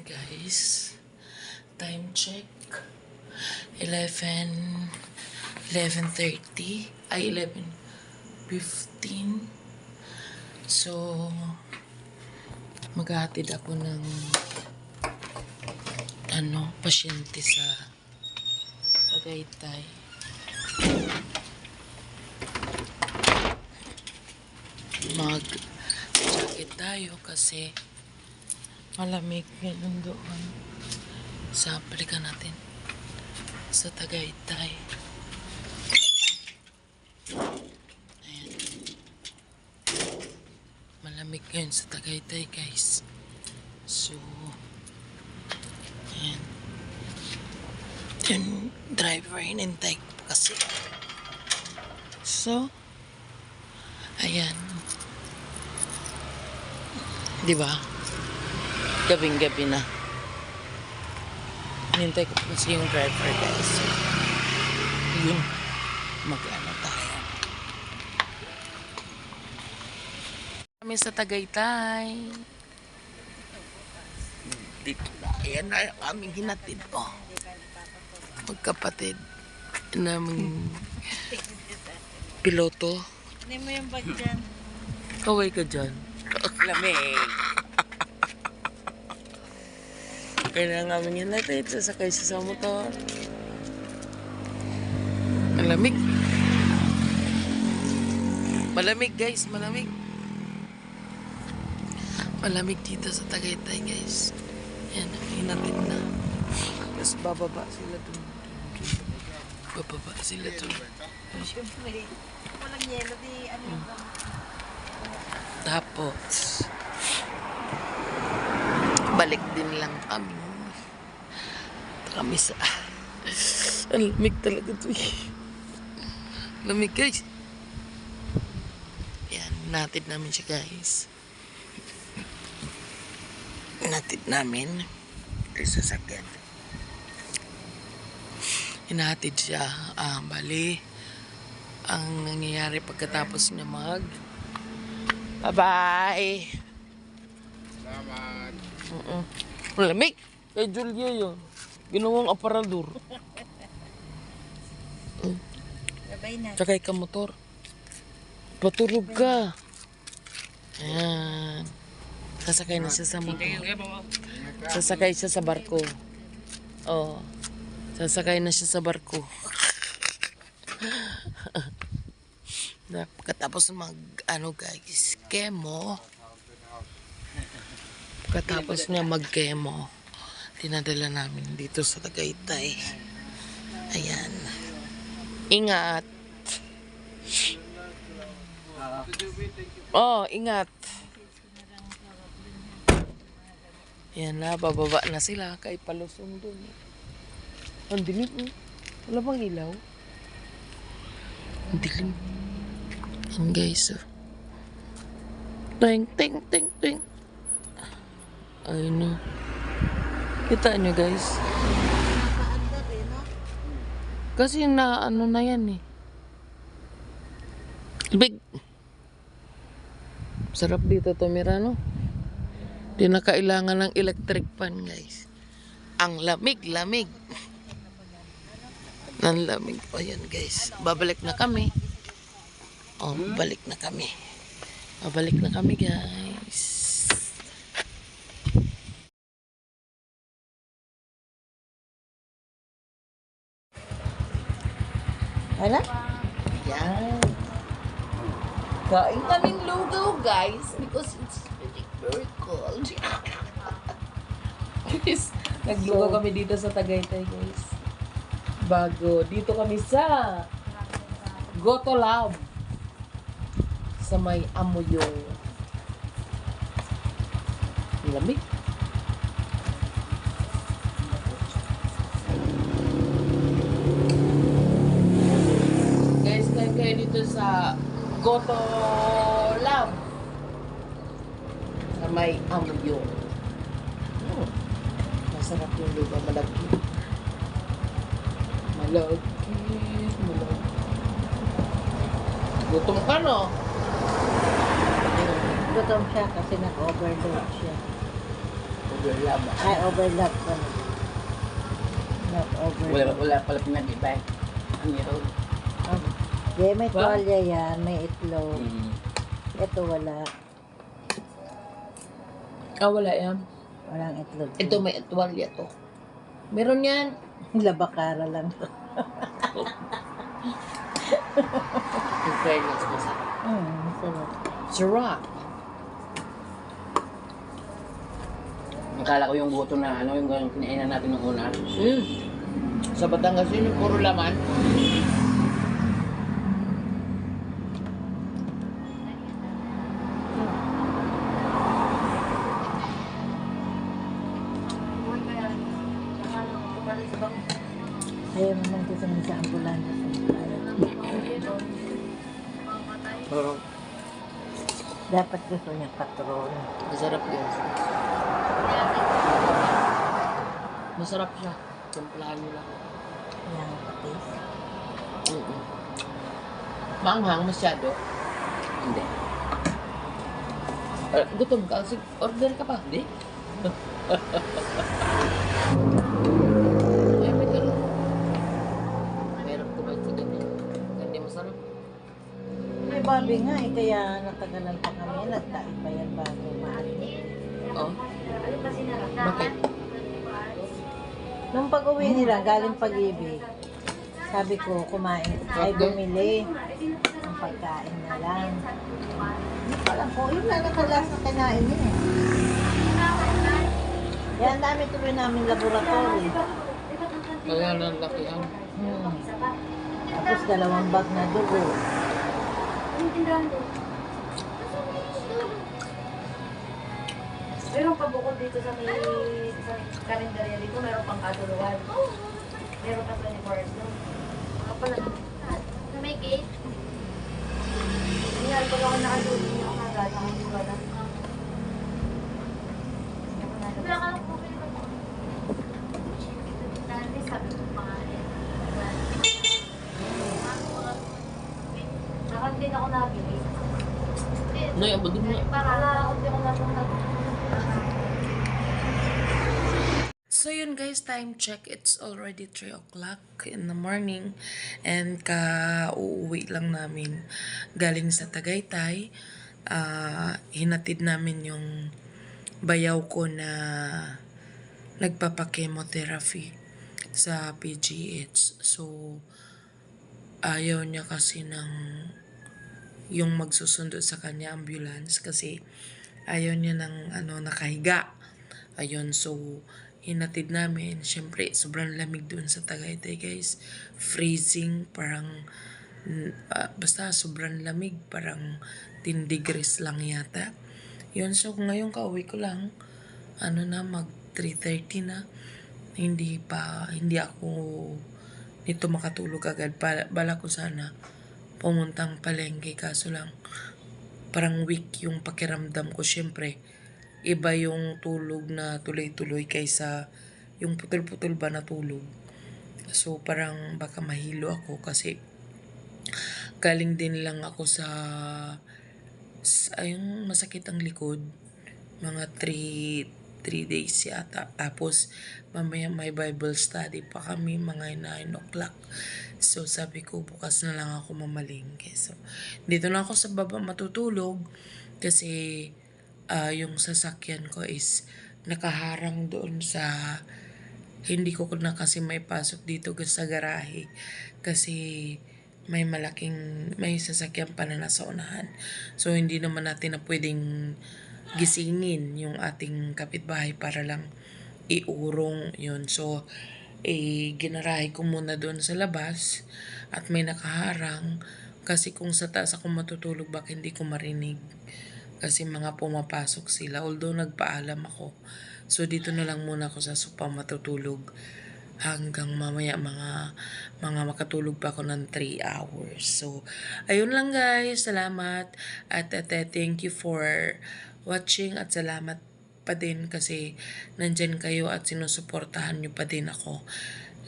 guys. Time check. 11:30. Ay, 11:15. So, maghahatid ako ng pasyente sa Tagaytay. Mag-jacket tayo kasi malamig yan doon sa balikan natin sa Tagaytay. Ayan. Malamig yan sa Tagaytay, guys. So, ayan. Yung driver hinintay ko kasi. So, ayan. Diba? Gabing-gabi na. Hinintay ko kasi yung driver, guys. Yun. Mag-ano tayo. Kami sa Tagaytay. Dito na. Ayan na aming hinatid. Oh. Magkapatid. Naming piloto. Hindi mo yung bag dyan. Kaway ka dyan. Lamig. Kaya na namin hinatid. Sasakay sa motor. Malamig. Malamig, guys. Malamig. Malamig dito sa Tagaytay, guys. Yan, hinatid na. Tapos bababa sila dun. Bababa sila dun. Siyempre. Walang yelo di ano yung Tapos, balik din lang kami. Kami sa... Ang lamig talaga ito eh. Lamig, guys. Yan, natid namin siya, guys. Natid namin. Sa sasakyan. Hinatid siya. Bali, ang nangyayari pagkatapos niya bye-bye! Salamat. Lamig! Kay Julia yun. Ginawang aparador. Gabay na. Sakay ka motor. Patulog ka. Ayan. Sasakay na siya sa motor. Sasakay siya sa barko. Oh. Sasakay na siya sa barko. Pagkatapos guys, kemo. Pagkatapos niya mag-kemo, tinadala namin dito sa Tagaytay. Ayan. Ingat. Oh, ingat. Ayan na, bababa na sila kay palusong dun. Ang dilim. Wala bang ilaw? Ang dilim. Ayan, guys. Ting, ting, ting, ting. Ayun na. Kita nyo, guys. Nakaandar eh, no? Kasi na yan eh. Big. Sarap dito tumira, no? Di na kailangan ng electric fan, guys. Ang lamig. Ang lamig. O yan, guys. Babalik na kami. Oh, balik na kami. Babalik na kami, guys. Hala? Yan. Kain kaming lugaw, guys, because it's very cold. Guys, naglugaw kami dito sa Tagaytay, guys. Bago. Dito kami sa Goto Lab. Sa may Amuyong. Lamig. Guys, kayo dito sa Goto Lab. Sa may Amuyong. Masarap yung lugaw. Malagkit. Gutom ka, no? Gutom siya kasi nag-overload siya. overlap. Ay, overlap ko. Lap, overlap. Wala pala pinag-iba eh. Ang meron. Di, may Ba? tuwalya yan, may itlog. Ito wala. Wala yan. Walang itlog. Ito may tuwalya to. Meron yan. Labakara lang to. Yung fairness masarap. Sarap. Sarap. Akala ko yung buto na ano, yung kinainan natin nung una. Sa Batangas yun, yung puro laman. Ayaw mo nang gusto mo sa ambulansya. Oo. Dapat gusto niya patron. Masarap yun. Masarap siya. Templahan nyo lang. Yan ang patis. Maanghang masyado. Hindi. Gutom ka? Sige, order ka pa. Hindi? Ay, may tulong. Meron kumain sa ganyan. Hindi masarap. May babi nga eh, kaya natagalan pa kami. Nagtaiba yan bago maalit. Oh. Bakit? Nung pag-uwi nila, galing Pag-ibig, sabi ko, kumain, ay bumili ng pagkain na lang. Hindi ko alam ko, yun na nakalasa kinain niya eh. Kaya ang dami tuloy namin laboratory. Kaya nang lakihan. Tapos 2 bag na dugo. Meron pa bukod dito sa may sa kalendarya dito, meron pang kaduluan. Meron pa 24 hours doon. Pala, Sa may gate, nangyari pag ako nakalutin niya ako agad, nakaluwa na. wala ka lang po pinag dati sabi ko pangalan. Nakantin ako nabili. Noy, abot din mo. Para hindi ako napunta. So yun guys, time check. It's already 3 o'clock in the morning. And ka-uuwi lang namin galing sa Tagaytay. Hinatid namin yung bayaw ko na nagpapa-chemotherapy sa PGH. So, ayaw niya kasi ng yung magsusundo sa kanya ambulance kasi ayaw niya ng nakahiga. Ayun, so hinatid namin. Siyempre, sobrang lamig doon sa Tagaytay, guys. Freezing, parang basta sobrang lamig, parang 10 degrees lang yata. Yun, so ngayon kauwi ko lang, mag 3:30 na. Hindi ako nito makatulog agad. Bala ko sana pumuntang palengke, kaso lang parang weak yung pakiramdam ko. Siyempre, iba yung tulog na tuloy-tuloy kaysa yung putol-putol ba na tulog. So, parang baka mahilo ako kasi galing din lang ako sa yung masakit ang likod. Mga 3 days yata. Tapos, mamaya may Bible study pa kami, mga 9 o'clock. So, sabi ko, bukas na lang ako mamalingke. So, dito na ako sa baba matutulog kasi yung sasakyan ko is nakaharang doon sa hindi ko na kasi may pasok dito sa garahe kasi may sasakyan pa na nasa unahan. So hindi naman natin na pwedeng gisingin yung ating kapitbahay para lang iurong yun. So ginarahe ko muna doon sa labas at may nakaharang kasi kung sa taas ako matutulog baka hindi ko marinig. Kasi mga pumapasok sila. Although nagpaalam ako. So dito na lang muna ako sa sopa matutulog. Hanggang mamaya mga makatulog pa ako ng 3 hours. So ayun lang guys. Salamat. At thank you for watching. At salamat pa din kasi nandyan kayo at sinusuportahan nyo pa din ako.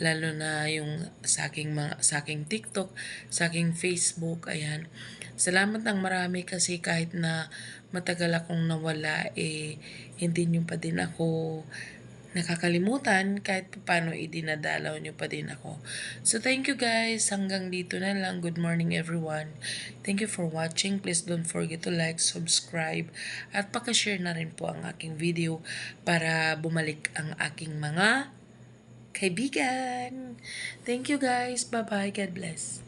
Lalo na yung sa aking TikTok, sa aking Facebook, ayan. Salamat ng marami kasi kahit na matagal akong nawala, hindi nyo pa din ako nakakalimutan, kahit paano idinadalaw nyo pa din ako. So thank you guys, hanggang dito na lang. Good morning everyone. Thank you for watching. Please don't forget to like, subscribe, at pakishare na rin po ang aking video para bumalik ang aking mga kaibigan. Thank you guys. Bye-bye. God bless.